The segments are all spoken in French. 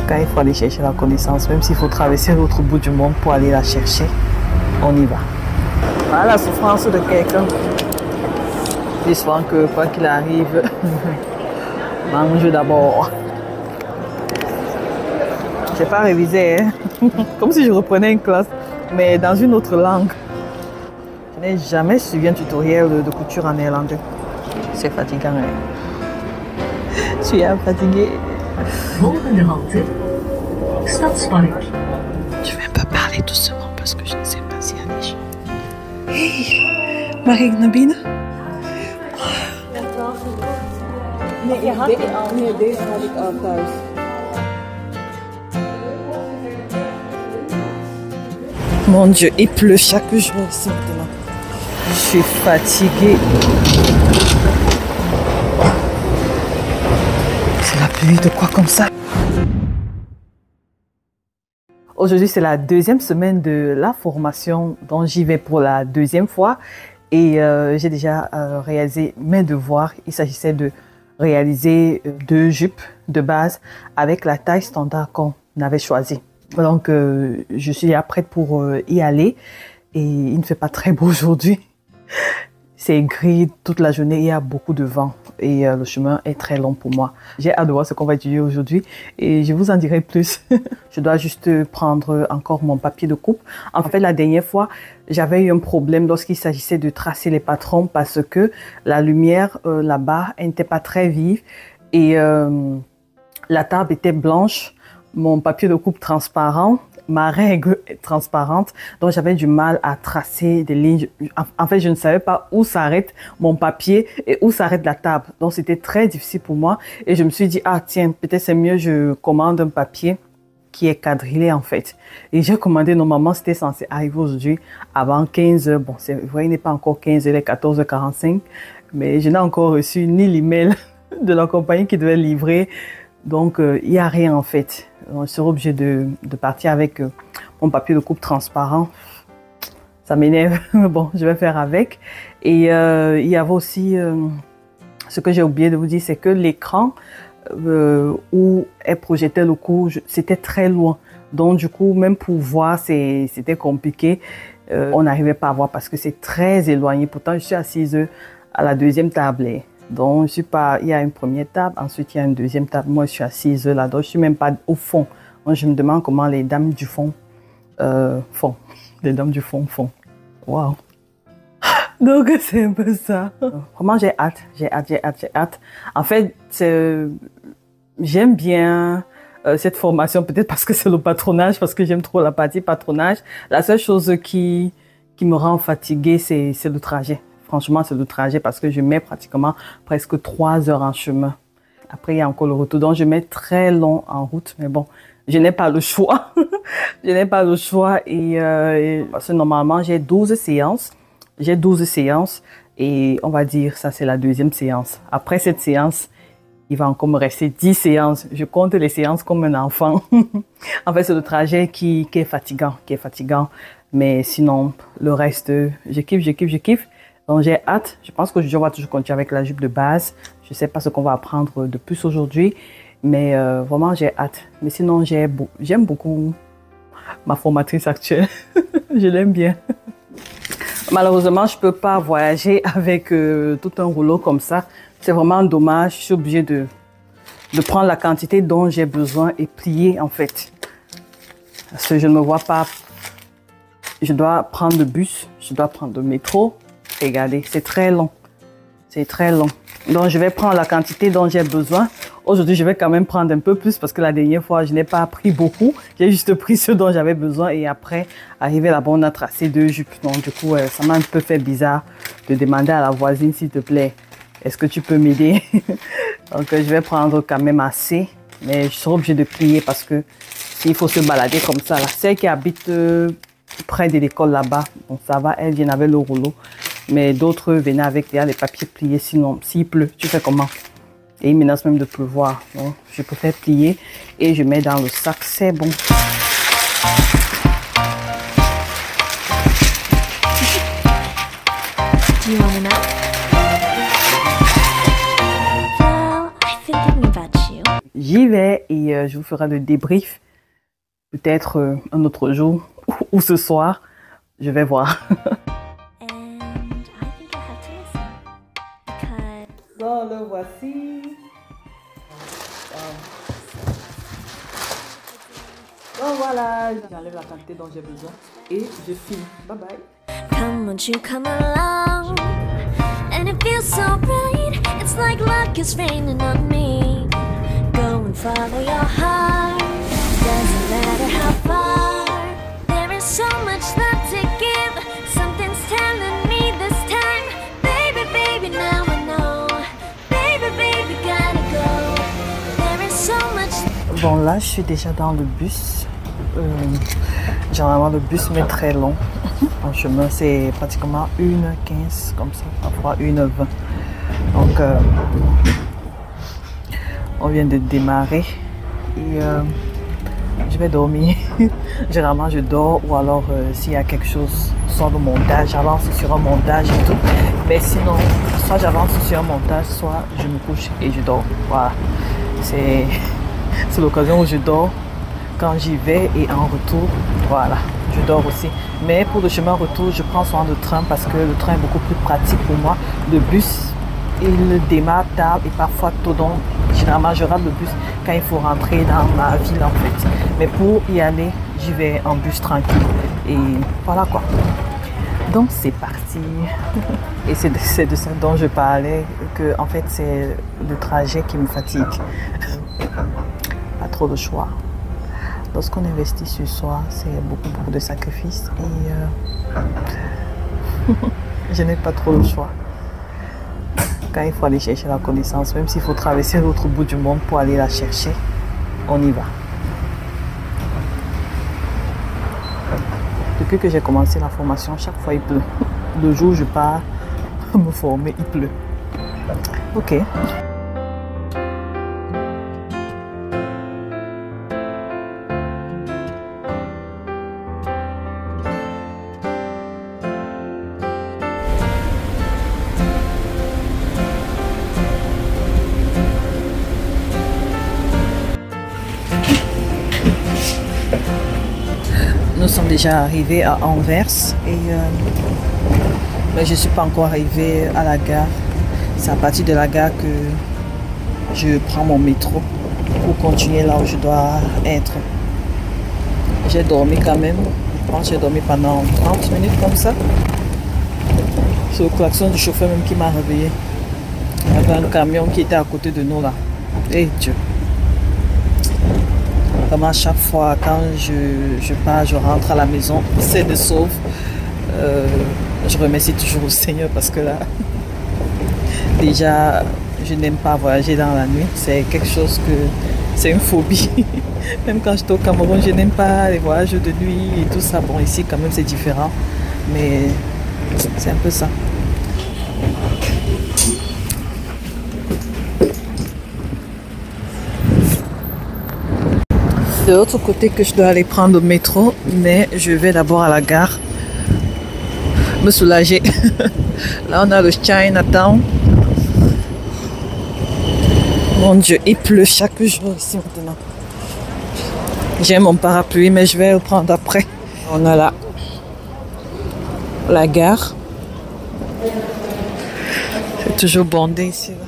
cas, il faut aller chercher la connaissance, même s'il faut traverser l'autre bout du monde pour aller la chercher. On y va. Voilà la souffrance de quelqu'un. J'espère que quoi qu'il arrive, mange d'abord. J'ai pas révisé, hein? Comme si je reprenais une classe, mais dans une autre langue. Je n'ai jamais suivi un tutoriel de couture en néerlandais. C'est fatigant. Hein? Je suis fatiguée. Volgende halte, Stadspark. Je vais un peu parler doucement parce que je ne sais pas s'il y a des gens. Hey, mag ik naar binnen? Nee, deze had ik al thuis. Mon Dieu, il pleut chaque jour ici maintenant. Je suis fatiguée. C'est la pluie de quoi comme ça? Aujourd'hui, c'est la deuxième semaine de la formation, donc j'y vais pour la deuxième fois. Et j'ai déjà réalisé mes devoirs. Il s'agissait de réaliser 2 jupes de base avec la taille standard qu'on avait choisie. Donc, je suis prête pour y aller. Et il ne fait pas très beau aujourd'hui. C'est gris toute la journée, il y a beaucoup de vent et le chemin est très long pour moi. J'ai hâte de voir ce qu'on va étudier aujourd'hui et je vous en dirai plus. Je dois juste prendre encore mon papier de coupe. En fait, la dernière fois, j'avais eu un problème lorsqu'il s'agissait de tracer les patrons parce que la lumière là-bas n'était pas très vive et la table était blanche, mon papier de coupe transparent. Ma règle est transparente, donc j'avais du mal à tracer des lignes. En fait, je ne savais pas où s'arrête mon papier et où s'arrête la table. Donc, c'était très difficile pour moi. Et je me suis dit, ah tiens, peut-être c'est mieux, je commande un papier qui est quadrillé en fait. Et j'ai commandé, normalement, c'était censé arriver aujourd'hui avant 15 h. Bon, c'est vrai, il n'est pas encore 15 h, il est 14h45. Mais je n'ai encore reçu ni l'email de la compagnie qui devait livrer. Donc, il n'y a rien en fait. Je serai obligée de partir avec mon papier de coupe transparent. Ça m'énerve. Bon, je vais faire avec. Et il y avait aussi, ce que j'ai oublié de vous dire, c'est que l'écran où est projeté le cours, c'était très loin. Donc, du coup, même pour voir, c'était compliqué. On n'arrivait pas à voir parce que c'est très éloigné. Pourtant, je suis assise à la deuxième table. Donc, je suis pas, il y a une première table, ensuite il y a une deuxième table. Moi, je suis assise là-dedans, je suis même pas au fond. Moi, je me demande comment les dames du fond font. Les dames du fond font. Waouh! Donc, c'est un peu ça. Vraiment, j'ai hâte. En fait, j'aime bien cette formation, peut-être parce que c'est le patronage, parce que j'aime trop la partie patronage. La seule chose qui me rend fatiguée, c'est le trajet. Franchement, c'est le trajet parce que je mets pratiquement presque 3 heures en chemin. Après, il y a encore le retour. Donc, je mets très long en route. Mais bon, je n'ai pas le choix. Je n'ai pas le choix. Parce que normalement, j'ai 12 séances. J'ai 12 séances. Et on va dire, ça, c'est la deuxième séance. Après cette séance, il va encore me rester 10 séances. Je compte les séances comme un enfant. En fait, c'est le trajet qui est fatigant. Mais sinon, le reste, je kiffe. Donc, j'ai hâte. Je pense qu'aujourd'hui, on va toujours continuer avec la jupe de base. Je ne sais pas ce qu'on va apprendre de plus aujourd'hui. Mais vraiment, j'ai hâte. Mais sinon, j'aime beaucoup ma formatrice actuelle. Je l'aime bien. Malheureusement, je ne peux pas voyager avec tout un rouleau comme ça. C'est vraiment dommage. Je suis obligée de prendre la quantité dont j'ai besoin et plier, en fait. Parce que je ne me vois pas. Je dois prendre le bus. Je dois prendre le métro. Regardez, c'est très long. C'est très long. Donc, je vais prendre la quantité dont j'ai besoin. Aujourd'hui, je vais quand même prendre un peu plus parce que la dernière fois, je n'ai pas pris beaucoup. J'ai juste pris ce dont j'avais besoin et après, arrivé là-bas, on a tracé 2 jupes. Donc, du coup, ça m'a un peu fait bizarre de demander à la voisine, s'il te plaît, est-ce que tu peux m'aider? Donc, je vais prendre quand même assez. Mais je serai obligée de plier parce que s'il faut se balader comme ça, là, celle qui habite près de l'école là-bas, bon, ça va, elle vient avec le rouleau. Mais d'autres venaient avec les papiers pliés. Sinon, s'il pleut, tu fais comment? Et il menace même de pleuvoir. Donc, je préfère plier et je mets dans le sac. C'est bon. Do you want a nap? Well, I've been thinking about you. j'y vais et je vous ferai le débrief peut-être un autre jour ou ce soir. Je vais voir. Bon, le voici. Bon, voilà, j'enlève la quantité dont j'ai besoin et je filme. Bye bye. Come, won't you come along? And it feels so bright. It's like luck is raining on me. Go and follow your heart. Doesn't matter how far. There is so much love to give. Something's telling me this time. Baby, baby, now I know. Baby, baby, gotta go. There is so much. Bon, là, je suis déjà dans le bus. Généralement, le bus met très long. En chemin, c'est pratiquement 1h15, comme ça, parfois 1h20. Donc, on vient de démarrer et je vais dormir. Généralement, je dors ou alors s'il y a quelque chose, soit le montage, j'avance sur un montage et tout. Mais sinon, soit j'avance sur un montage, soit je me couche et je dors. Voilà. C'est l'occasion où je dors quand j'y vais et en retour, voilà, je dors aussi. Mais pour le chemin retour, je prends soin de train parce que le train est beaucoup plus pratique pour moi. Le bus, il démarre tard et parfois tôt, donc généralement je rate le bus quand il faut rentrer dans ma ville en fait. Mais pour y aller, j'y vais en bus tranquille et voilà quoi. Donc c'est parti. Et c'est de ça dont je parlais, que en fait c'est le trajet qui me fatigue. Pas trop de choix. Lorsqu'on investit sur soi, c'est beaucoup de sacrifices et je n'ai pas trop le choix. Quand il faut aller chercher la connaissance, même s'il faut traverser l'autre bout du monde pour aller la chercher, on y va. Depuis que j'ai commencé la formation, chaque fois il pleut. Le jour où je pars me former, il pleut. Ok. Nous sommes déjà arrivés à Anvers et mais je ne suis pas encore arrivée à la gare. C'est à partir de la gare que je prends mon métro pour continuer là où je dois être. J'ai dormi quand même. Je pense que j'ai dormi pendant 30 minutes comme ça. C'est le klaxon du chauffeur même qui m'a réveillé. Il y avait un camion qui était à côté de nous là. Et Dieu. Vraiment, à chaque fois, quand je pars, je rentre à la maison, c'est de sauve. Je remercie toujours le Seigneur parce que là, déjà, je n'aime pas voyager dans la nuit. C'est quelque chose que, c'est une phobie. Même quand j'étais au Cameroun, je n'aime pas les voyages de nuit et tout ça. Bon, ici, quand même, c'est différent. Mais c'est un peu ça. De l'autre côté que je dois aller prendre le métro, mais je vais d'abord à la gare me soulager. Là on a le Chinatown. Mon Dieu, il pleut chaque jour ici maintenant. J'ai mon parapluie mais je vais le prendre après. On a là la gare. C'est toujours bondé ici. Là.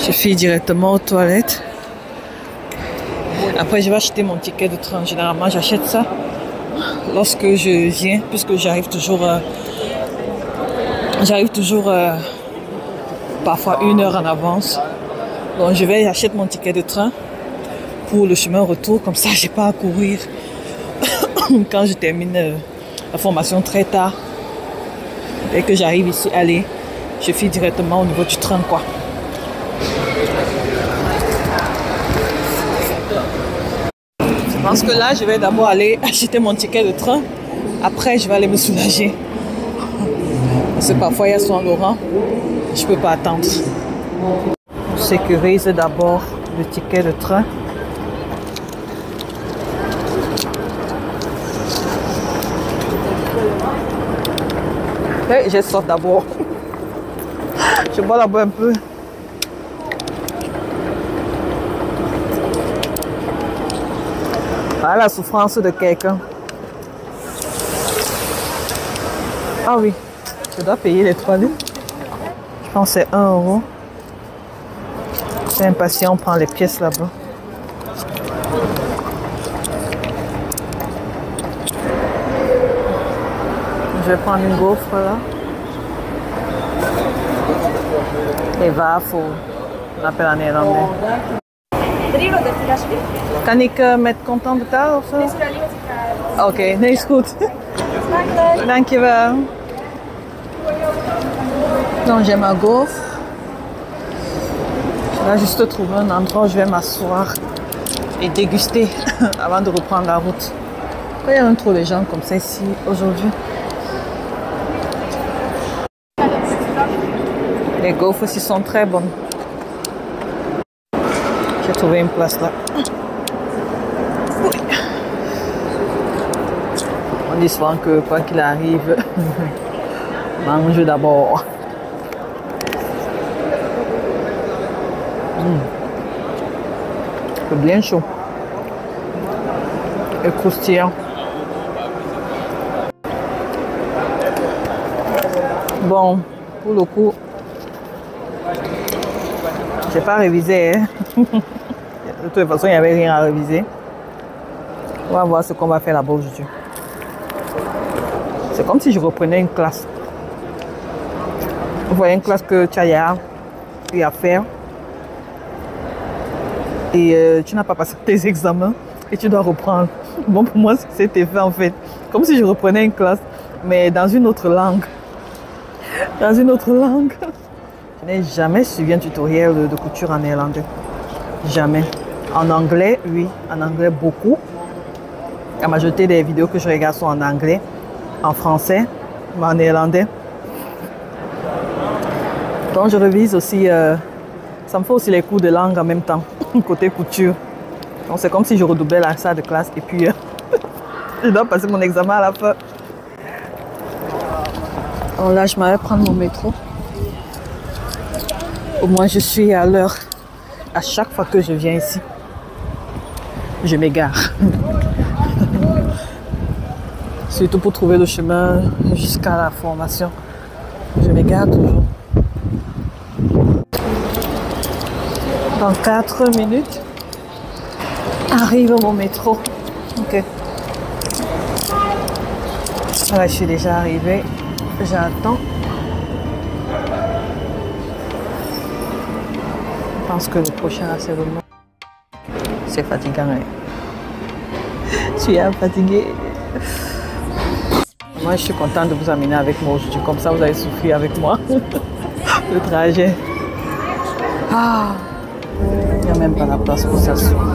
Je file directement aux toilettes. Après, je vais acheter mon ticket de train. Généralement, j'achète ça lorsque je viens, puisque j'arrive toujours parfois 1 heure en avance. Donc, je vais acheter mon ticket de train pour le chemin retour. Comme ça, j'ai pas à courir quand je termine la formation très tard. Dès que j'arrive ici, allez, je file directement au niveau du train, quoi. Je pense que là, je vais d'abord aller acheter mon ticket de train. Après, je vais aller me soulager. Parce que parfois, il y a Saint Laurent. Je ne peux pas attendre. Je sécurise d'abord le ticket de train. Et je sors d'abord. Je bois là-bas un peu. Voilà la souffrance de quelqu'un. Ah oui, je dois payer les toilettes. Je pense que c'est 1 euro. C'est impatient, on prend les pièces là-bas. Je vais prendre une gaufre là. Et wafel. On appelle en néerlandais. Kan ik met contant betalen of zo? Oké, nee, is goed. Dankjewel. Donc j'ai ma gaufre. Je vais juste trouver un endroit où je vais m'asseoir et déguster avant de reprendre la route. Pourquoi il y a trop de gens comme ça ici aujourd'hui? Les gaufres aussi sont très bonnes. J'ai trouvé une place là. Oui. On dit souvent que quoi qu'il arrive, mange d'abord. C'est bien chaud et croustillant. Bon, pour le coup, j'ai pas révisé. Hein. De toute façon, il n'y avait rien à réviser. On va voir ce qu'on va faire là-bas aujourd'hui. C'est comme si je reprenais une classe. Vous voyez une classe que tu as à faire. Et tu n'as pas passé tes examens et tu dois reprendre. Bon, pour moi, c'était fait en fait. Comme si je reprenais une classe, mais dans une autre langue. Dans une autre langue. Je n'ai jamais suivi un tutoriel de couture en néerlandais. Jamais. En anglais, oui. En anglais, beaucoup. La majorité des vidéos que je regarde sont en anglais. En français, mais en néerlandais. Donc, je révise aussi. Ça me fait aussi les cours de langue en même temps. Côté couture. Donc, c'est comme si je redoublais la salle de classe. Et puis, je dois passer mon examen à la fin. Alors là, je m'en vais prendre mon métro. Au moins, je suis à l'heure. À chaque fois que je viens ici, je m'égare. Surtout pour trouver le chemin jusqu'à la formation. Je m'égare toujours. Dans 4 minutes, arrive mon métro. Ok. Voilà, je suis déjà arrivée. J'attends. Je pense que le prochain rassemblement, c'est fatigant. Hein? Je suis fatiguée. Moi, je suis contente de vous amener avec moi aujourd'hui. Comme ça, vous allez souffrir avec moi. Le trajet. Ah, il n'y a même pas la place pour s'asseoir.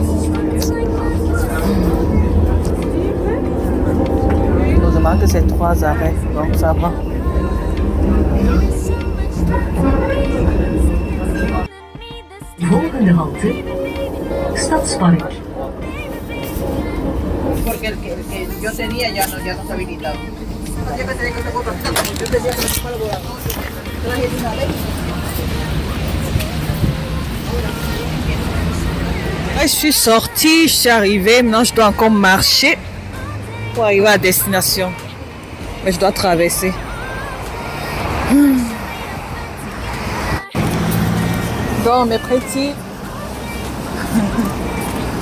Heureusement que c'est 3 arrêts, donc ça va. Volgende halte, Stadspark. Porque el que yo tenía ya no está habilitado. Yo pensé que yo pensé que me tomaba el laboratorio. Traje de una vez. Je suis sortie, je suis arrivée. Maintenant, je dois encore marcher pour arriver à la destination. Mais je dois traverser. Donc, mes petits,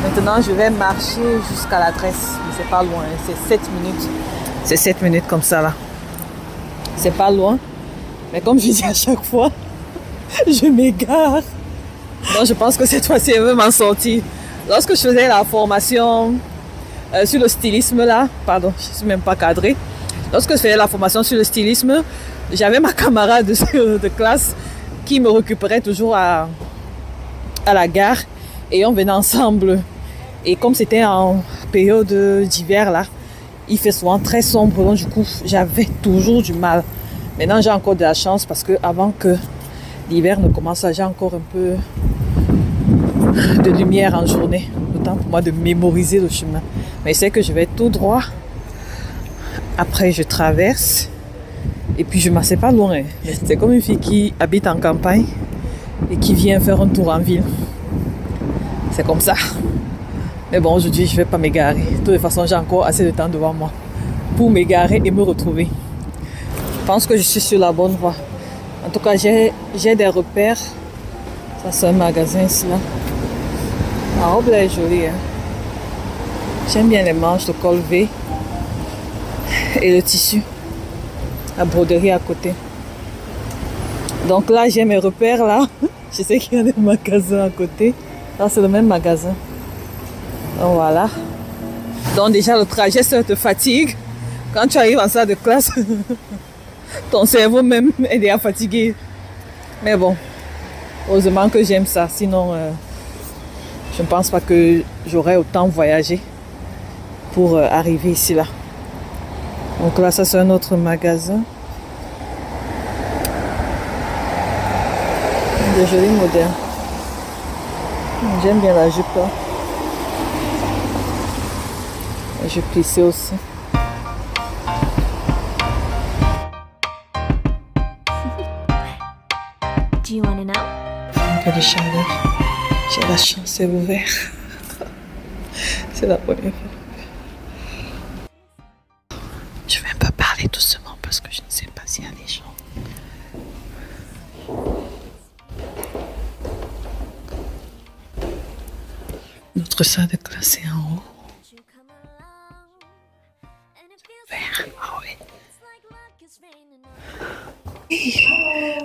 maintenant je vais marcher jusqu'à l'adresse. Mais c'est pas loin, c'est 7 minutes. C'est 7 minutes comme ça là. C'est pas loin. Mais comme je dis à chaque fois, je m'égare. Donc je pense que cette fois-ci, elle veut m'en sortir. Lorsque je faisais la formation sur le stylisme là, pardon, je ne suis même pas cadrée. Lorsque je faisais la formation sur le stylisme, j'avais ma camarade de classe qui me récupérait toujours à la gare et on venait ensemble. Et comme c'était en période d'hiver là, il fait souvent très sombre, donc du coup j'avais toujours du mal. Maintenant j'ai encore de la chance parce que avant que l'hiver ne commence, j'ai encore un peu de lumière en journée. Le temps pour moi de mémoriser le chemin. Mais c'est que je vais tout droit. Après je traverse Et puis je m'assais pas loin. C'est comme une fille qui habite en campagne et qui vient faire un tour en ville. C'est comme ça. Mais bon, aujourd'hui, je vais pas m'égarer. De toute façon, j'ai encore assez de temps devant moi pour m'égarer et me retrouver. Je pense que je suis sur la bonne voie. En tout cas, j'ai des repères. Ça, c'est un magasin ici, là. La robe là est jolie. Hein. J'aime bien les manches de col V et le tissu. La broderie à côté. Donc là, j'ai mes repères là. Je sais qu'il y a des magasins à côté. Là, c'est le même magasin. Donc voilà. Donc déjà, le trajet, ça te fatigue. Quand tu arrives en salle de classe, ton cerveau même est déjà fatigué. Mais bon, heureusement que j'aime ça. Sinon, je ne pense pas que j'aurais autant voyagé pour arriver ici là. Donc là, ça c'est un autre magasin. De jolis modèles. J'aime bien la jupe là. La jupe plissée aussi. Do you want to know? Un peu de chaleur. J'ai la chance, c'est ouvert. C'est la première fois. Je vais un peu parler doucement parce que je ne sais pas s'il y a des gens. Notre salle de classe est en haut. Vert, ah oui.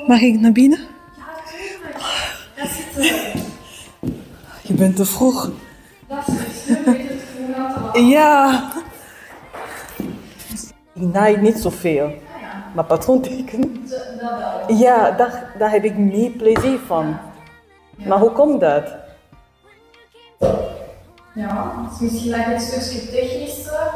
Marie Nabine? Je bent te vroeg. Ja. Ik naai niet zoveel. Maar patroonteken? Ja, daar heb ik meer plezier van. Maar hoe komt dat? Ja, het is misschien dat je het stukje technische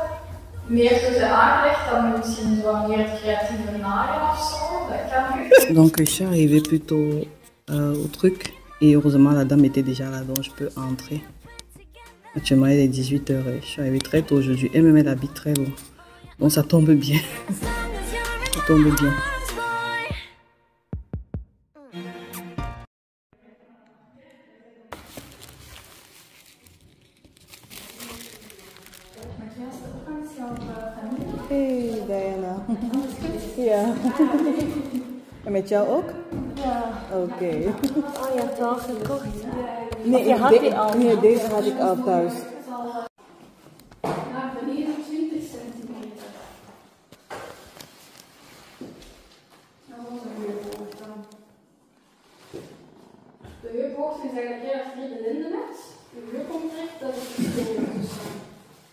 meer tussen aangelegd dan misschien zo meer het creatieve naaien of zo. Dat kan nu. Donc je suis arrivée plutôt au truc et heureusement la dame était déjà là donc je peux entrer. Actuellement il est 18h et je suis arrivée très tôt aujourd'hui. Elle me met l'habit très lourd. Donc ça tombe bien. Ça tombe bien. Hey Diana. Ja. En met jou ook? Ja. Oké. Oh, je hebt wel gekocht. Nee, je had die al? Nee, deze had ik al thuis. Naar beneden 20 centimeter. Dat was een heuphoogte. De heuphoogte is eigenlijk heel erg de linden hebt. De heup komt recht, dat is de stoel tussen.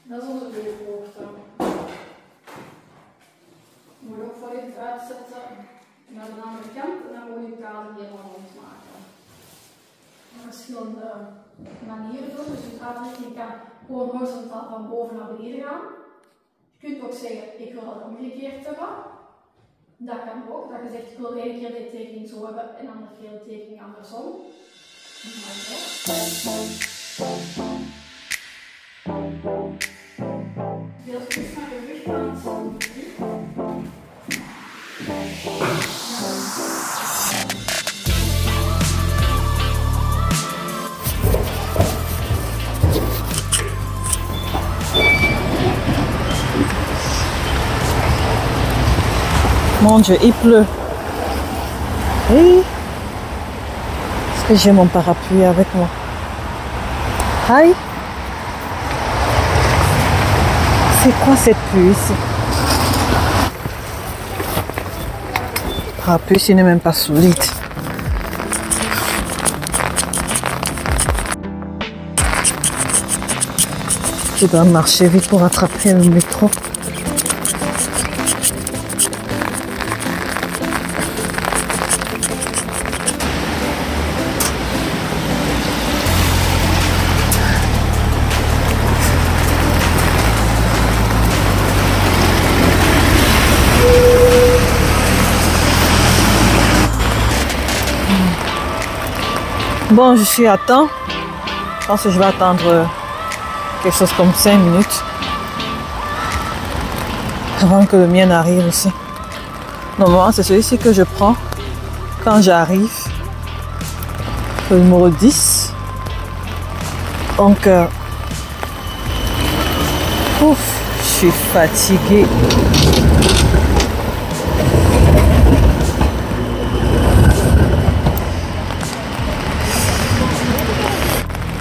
Dat is onze heuphoogte. Je moet ook volledig uitzetten naar de andere kant en dan moet je kader helemaal rondmaken. Verschillende manieren doen. Dus je kaderrichting kan gewoon horizontaal van boven naar beneden gaan. Je kunt ook zeggen, ik wil het omgekeerd hebben. Dat kan ook. Dat je zegt, ik wil de ene keer de tekening zo hebben en de andere keer de tekening andersom. Veel terug naar de rugkant. Mon Dieu, il pleut. Hey. Est-ce que j'ai mon parapluie avec moi? Aïe. C'est quoi cette pluie ici? Le parapluie ici n'est même pas solide. Je dois marcher vite pour attraper le métro. Bon, je suis à temps. Je pense que je vais attendre quelque chose comme 5 minutes avant que le mien arrive aussi. Normalement, c'est celui-ci que je prends quand j'arrive. Le numéro 10. Donc, ouf, je suis fatiguée.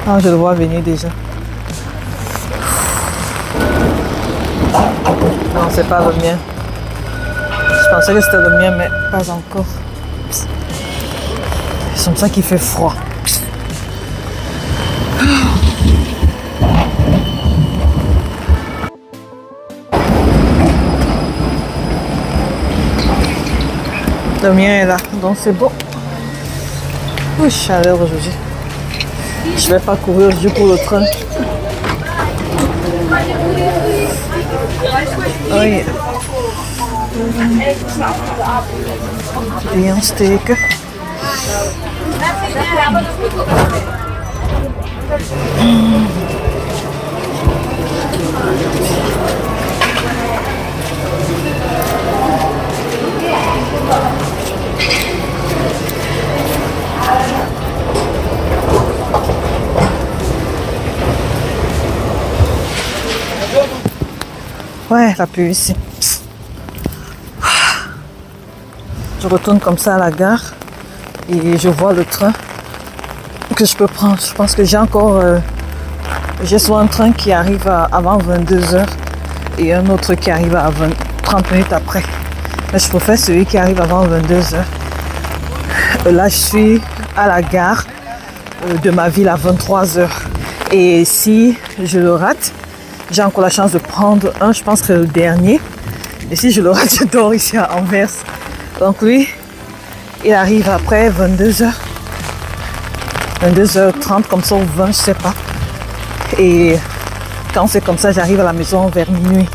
Ah, je le vois venir déjà. Non, c'est pas le mien. Je pensais que c'était le mien, mais pas encore. C'est comme ça qu'il fait froid. Le mien est là, donc c'est beau. Oh, chaleur aujourd'hui. Je vais pas courir aujourd'hui pour le train. Oui. Et un steak. Ouais, la pluie ici. Je retourne comme ça à la gare et je vois le train que je peux prendre. Je pense que j'ai encore... j'ai soit un train qui arrive avant 22 h et un autre qui arrive à 30 minutes après. Mais je préfère celui qui arrive avant 22 h. Là, je suis à la gare de ma ville à 23 h. Et si je le rate, j'ai encore la chance de prendre un, je pense que le dernier. Et si je le rate, je dors ici à Anvers. Donc lui, il arrive après 22 h. 22h30 comme ça ou 20, je sais pas. Et quand c'est comme ça, j'arrive à la maison vers minuit.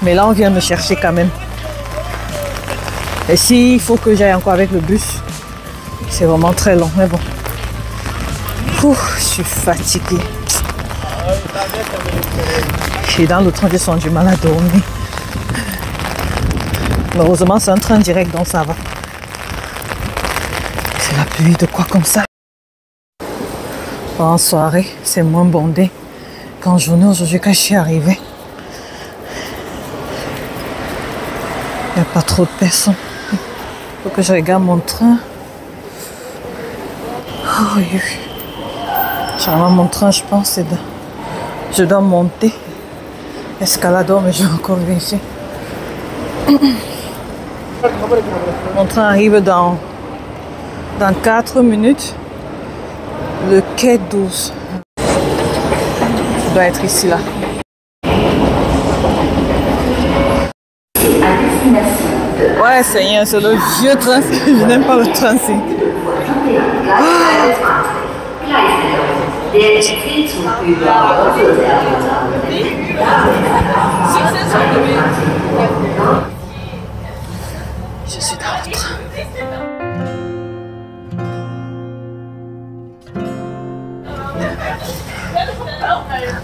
Mais là, on vient me chercher quand même. Et s'il faut que j'aille encore avec le bus, c'est vraiment très long, mais bon. Ouf, je suis fatiguée. Je suis dans le train, j'ai son du mal à dormir. Heureusement, c'est un train direct, donc ça va. C'est la pluie de quoi comme ça? En soirée, c'est moins bondé qu'en journée aujourd'hui quand je suis arrivée. Il n'y a pas trop de personnes. Il faut que je regarde mon train. Oh, oui. Généralement, mon train, je pense, c'est de... Je dois monter. Escalador, mais je vais encore vérifier. Mon train arrive dans 4 minutes. Le quai 12. Je dois être ici, là. Ouais, Seigneur, c'est le vieux train. Je n'aime pas le train-ci. Je suis dans le train.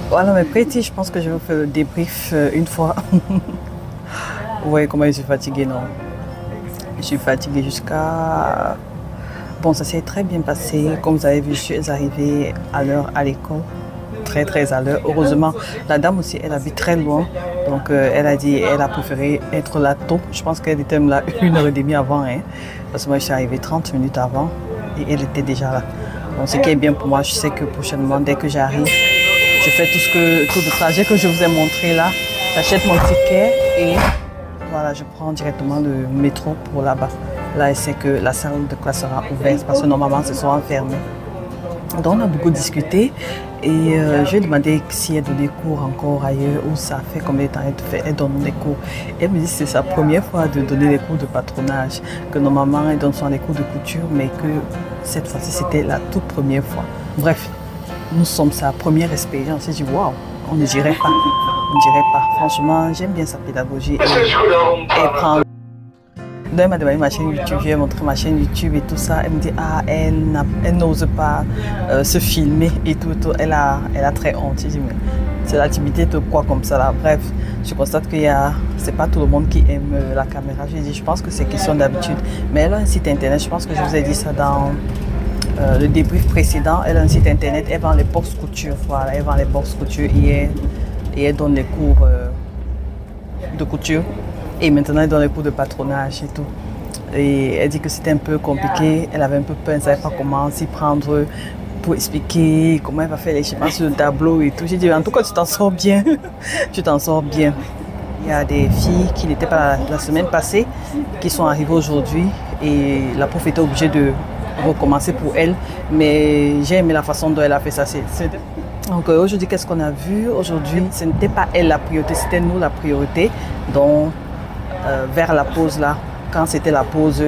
Voilà mes petits, je pense que je vais vous faire le débrief une fois. Vous voyez comment je suis fatiguée, non? Je suis fatiguée jusqu'à... Bon, ça s'est très bien passé. Comme vous avez vu, je suis arrivée à l'heure à l'école. Très à l'heure. Heureusement, la dame aussi, elle habite très loin. Donc, elle a dit, elle a préféré être là tôt. Je pense qu'elle était là 1h30 avant. Hein, parce que moi, je suis arrivée 30 minutes avant et elle était déjà là. Donc, ce qui est bien pour moi, je sais que prochainement, dès que j'arrive, je fais tout le trajet que je vous ai montré là. J'achète mon ticket et voilà, je prends directement le métro pour là-bas. Là, c'est que la salle de classe sera ouverte parce que normalement, ce sera fermé. Donc, on a beaucoup discuté et je lui ai demandé si elle donnait cours encore ailleurs ou ça fait combien de temps elle donne des cours. Elle me dit que c'est sa première fois de donner des cours de patronage, que normalement elle donne souvent des cours de couture, mais que cette fois-ci c'était la toute première fois. Bref, nous sommes sa première expérience. J'ai dit waouh, on ne dirait pas, on ne dirait pas. Franchement, j'aime bien sa pédagogie et prend. Donc, elle m'a demandé ma chaîne YouTube, je lui ai montré ma chaîne YouTube et tout ça. Elle me dit, ah, elle n'ose pas se filmer et tout. Elle a très honte. J'ai dit, mais c'est la timidité de quoi comme ça là. Bref, je constate c'est pas tout le monde qui aime la caméra. Je pense que c'est question d'habitude. Mais elle a un site internet, je pense que je vous ai dit ça dans le débrief précédent. Elle a un site internet, elle vend les box couture. Voilà, elle vend les box couture et elle donne les cours de couture. Et maintenant elle donne les cours de patronage et tout. Et elle dit que c'était un peu compliqué, elle avait un peu peur, elle ne savait pas comment s'y prendre pour expliquer comment elle va faire les schémas sur le tableau et tout. J'ai dit, en tout cas, tu t'en sors bien, tu t'en sors bien. Il y a des filles qui n'étaient pas la semaine passée, qui sont arrivées aujourd'hui et la prof était obligée de recommencer pour elle. Mais j'ai aimé la façon dont elle a fait ça. Donc aujourd'hui, qu'est-ce qu'on a vu? Aujourd'hui, ce n'était pas elle la priorité, c'était nous la priorité. Donc, vers la pause là, quand c'était la pause,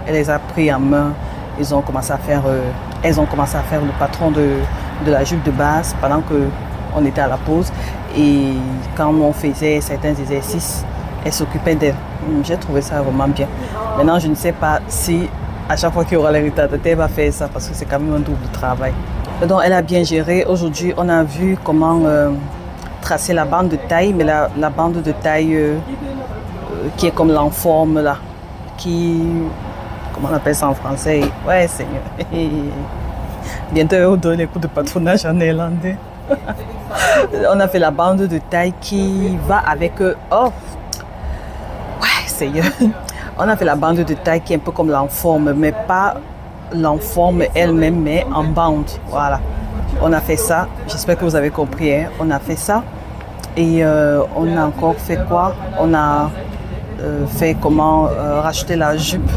elle les a pris en main. Elles ont commencé à faire le patron de la jupe de base pendant qu'on était à la pause. Et quand on faisait certains exercices, elle s'occupait d'elle. J'ai trouvé ça vraiment bien. Maintenant, je ne sais pas si à chaque fois qu'il y aura les retardataires, elle va faire ça parce que c'est quand même un double travail. Donc, elle a bien géré. Aujourd'hui, on a vu comment tracer la bande de taille, mais la bande de taille qui est comme l'enforme là. Comment on appelle ça en français? Ouais, Seigneur. Bientôt, on donne les cours de patronage en néerlandais. On a fait la bande de taille qui va avec... Oh! Ouais, Seigneur. On a fait la bande de taille qui est un peu comme l'enforme, mais pas l'enforme elle-même, mais en bande. Voilà. On a fait ça. J'espère que vous avez compris. Hein? On a fait ça. Et on a encore fait quoi? On a... fait comment racheter la jupe.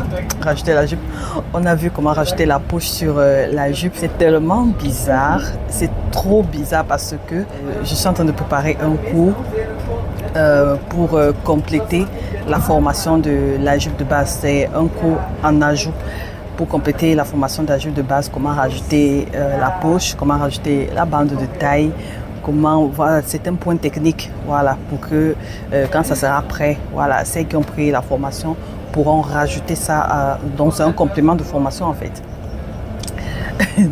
On a vu comment racheter la poche sur la jupe. C'est tellement bizarre, c'est trop bizarre parce que je suis en train de préparer un cours pour compléter la formation de la jupe de base. C'est un cours en ajout pour compléter la formation de la jupe de base, comment rajouter la poche, comment rajouter la bande de taille. Voilà, c'est un point technique, voilà, pour que quand ça sera prêt, voilà, ceux qui ont pris la formation pourront rajouter ça. Donc c'est un complément de formation en fait.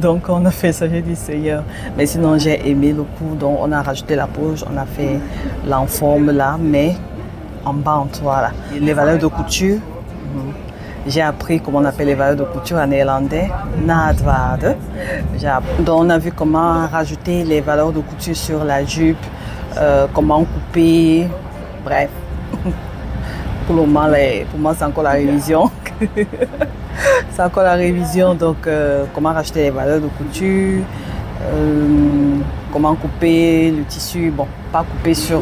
Donc on a fait ça, j'ai dit Seigneur. Mais sinon j'ai aimé le cours, donc on a rajouté la poche, on a fait l'enforme là, mais en bande, voilà. Les valeurs de couture. J'ai appris comment on appelle les valeurs de couture en néerlandais, naadwaarde. Donc on a vu comment rajouter les valeurs de couture sur la jupe, comment couper, bref. Pour le moment, pour moi c'est encore la révision. C'est encore la révision, donc comment rajouter les valeurs de couture, comment couper le tissu, bon, pas couper sur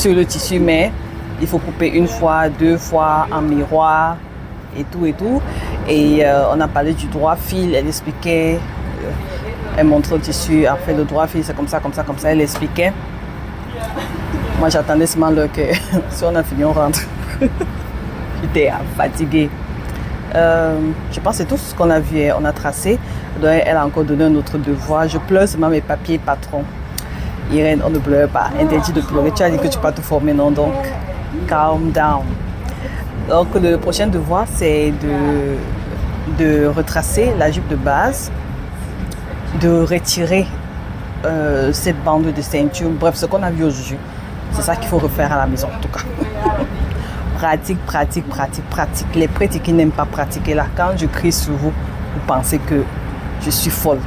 le tissu, mais il faut couper une fois, deux fois, en miroir et tout et tout. Et on a parlé du droit fil, elle expliquait, elle montrait le tissu, en fait le droit fil c'est comme ça, comme ça, comme ça, elle expliquait. Moi j'attendais seulement que si on a fini on rentre. J'étais fatiguée. Je pense que c'est tout ce qu'on a vu, on a tracé. Donc, elle a encore donné un autre devoir. Je pleure seulement mes papiers patron. Irène, on ne pleure pas, interdit de pleurer. Tu as dit que tu ne peux pas te former, non, donc calm down. Donc le prochain devoir c'est de retracer la jupe de base, de retirer cette bande de ceinture, bref ce qu'on a vu aujourd'hui. C'est ça qu'il faut refaire à la maison en tout cas. Pratique, pratique, pratique, pratique. Les prêtres qui n'aiment pas pratiquer là, quand je crie sur vous, vous pensez que je suis folle.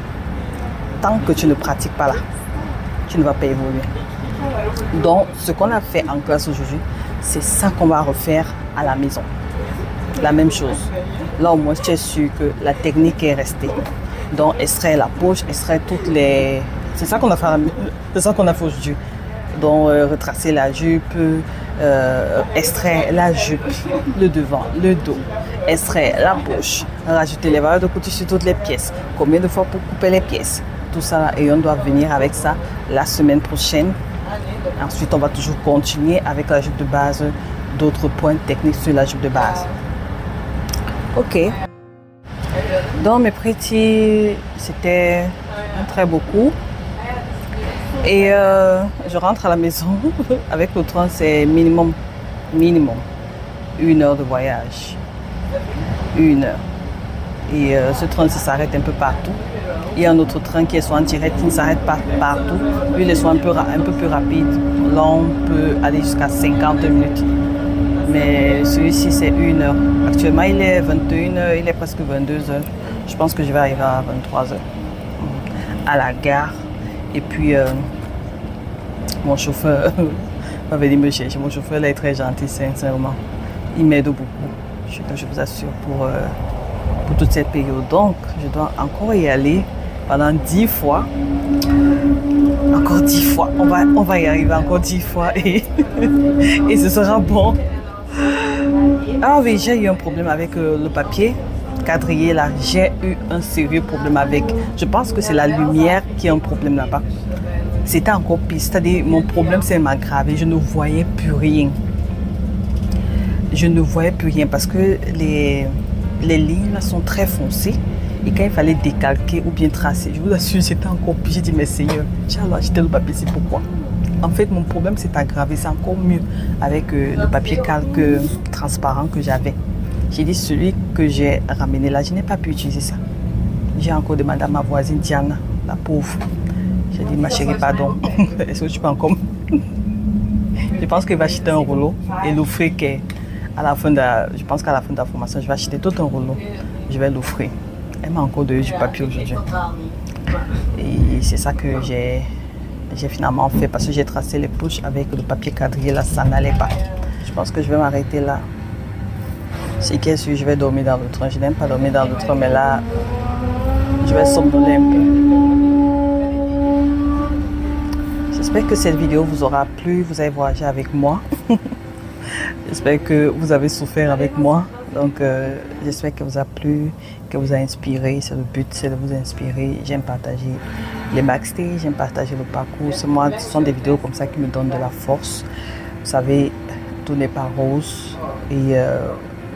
Tant que tu ne pratiques pas là, tu ne vas pas évoluer. Donc ce qu'on a fait en classe aujourd'hui, c'est ça qu'on va refaire à la maison. La même chose. Là au moins tu es sûr que la technique est restée. Donc extraire la poche, extraire toutes les... C'est ça qu'on a fait, c'est ça qu'on a fait aujourd'hui. Donc retracer la jupe, extraire la jupe, le devant, le dos, extraire la poche, rajouter les valeurs de couture sur toutes les pièces. Combien de fois pour couper les pièces? Tout ça là, et on doit venir avec ça la semaine prochaine. Ensuite, on va toujours continuer avec la jupe de base, d'autres points techniques sur la jupe de base. Ok. Donc, mes petits, c'était un très beau cours. Et je rentre à la maison. Avec le train, c'est minimum 1 heure de voyage. 1 heure. Et ce train s'arrête un peu partout. Il y a un autre train qui est soit en direct, qui ne s'arrête pas partout. Lui, il est soit un peu plus rapide. Là, on peut aller jusqu'à 50 minutes. Mais celui-ci, c'est 1 heure. Actuellement, il est 21h, il est presque 22h. Je pense que je vais arriver à 23h à la gare. Et puis, mon chauffeur va venir me chercher. Mon chauffeur, il est très gentil, sincèrement. Il m'aide beaucoup, je vous assure, pour toute cette période. Donc, je dois encore y aller pendant 10 fois. Encore 10 fois. On va y arriver encore 10 fois et, et ce sera bon. Ah oui, j'ai eu un problème avec le papier quadrillé là. J'ai eu un sérieux problème avec. Je pense que c'est la lumière qui a un problème là-bas. C'était encore pire. C'est-à-dire, mon problème s'est aggravé. Je ne voyais plus rien. Je ne voyais plus rien parce que les lignes là sont très foncées. Et quand il fallait décalquer ou bien tracer, je vous assure, c'était encore pire. J'ai dit, mais Seigneur, j'ai alors acheté le papier, c'est pourquoi? En fait, mon problème s'est aggravé. C'est encore mieux avec le papier calque transparent que j'avais. J'ai dit, celui que j'ai ramené là, je n'ai pas pu utiliser ça. J'ai encore demandé à ma voisine Diana, la pauvre. J'ai dit, ma chérie, pardon. Est-ce que tu peux encore... Je pense qu'elle va acheter un rouleau et l'offrir à la fin de je pense qu'à la fin de la formation, je vais acheter tout un rouleau. Je vais l'offrir. Elle m'a encore donné du papier aujourd'hui. Et c'est ça que j'ai finalement fait parce que j'ai tracé les poches avec le papier quadrillé. Là, ça n'allait pas. Je pense que je vais m'arrêter là. C'est que je vais dormir dans le train. Je n'aime pas dormir dans le train, mais là, je vais somnoler un peu. J'espère que cette vidéo vous aura plu. Vous avez voyagé avec moi. J'espère que vous avez souffert avec moi. Donc, j'espère que vous a plu, que vous a inspiré. C'est le but, c'est de vous inspirer. J'aime partager les backstage, j'aime partager le parcours. Ce sont des vidéos comme ça qui me donnent de la force. Vous savez, tout n'est pas rose. Et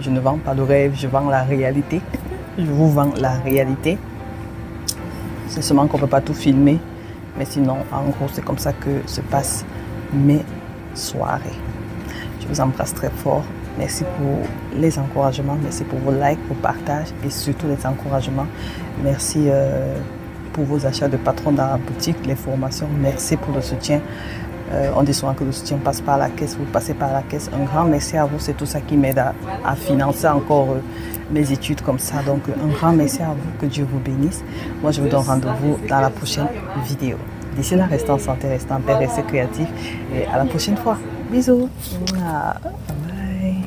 je ne vends pas le rêve, je vends la réalité. Je vous vends la réalité. C'est seulement qu'on ne peut pas tout filmer. Mais sinon, en gros, c'est comme ça que se passent mes soirées. Je vous embrasse très fort. Merci pour les encouragements, merci pour vos likes, vos partages et surtout les encouragements. Merci pour vos achats de patrons dans la boutique, les formations. Merci pour le soutien. On dit souvent que le soutien passe par la caisse, vous passez par la caisse. Un grand merci à vous, c'est tout ça qui m'aide à financer encore mes études comme ça. Donc un grand merci à vous, que Dieu vous bénisse. Moi je vous donne rendez-vous dans la prochaine vidéo. D'ici là, restez en santé, restez en paix, restez créatifs et à la prochaine fois. Bisous. Bye.